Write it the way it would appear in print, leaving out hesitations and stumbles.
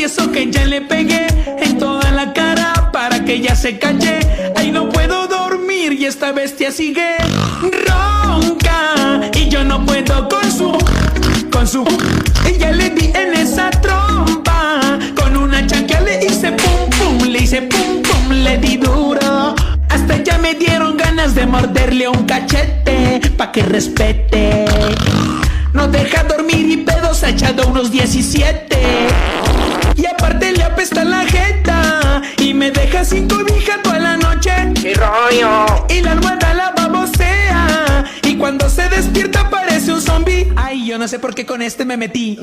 eso que ya le pegué en toda la cara para que ya se calle. Ay, no puedo dormir y esta bestia sigue ronca y yo no puedo con su ella le di en esa trompa con una chancla, le hice pum pum, le hice pum pum, le di duro. Hasta ya me dieron ganas de morderle un cachete pa' que respete. No deja dormir y pedos ha echado unos 17. Y aparte le apesta la jeta y me deja sin cobija toda la noche. ¡Qué rollo! Y la almohada la babosea y cuando se despierta parece un zombie. Ay, yo no sé por qué con este me metí.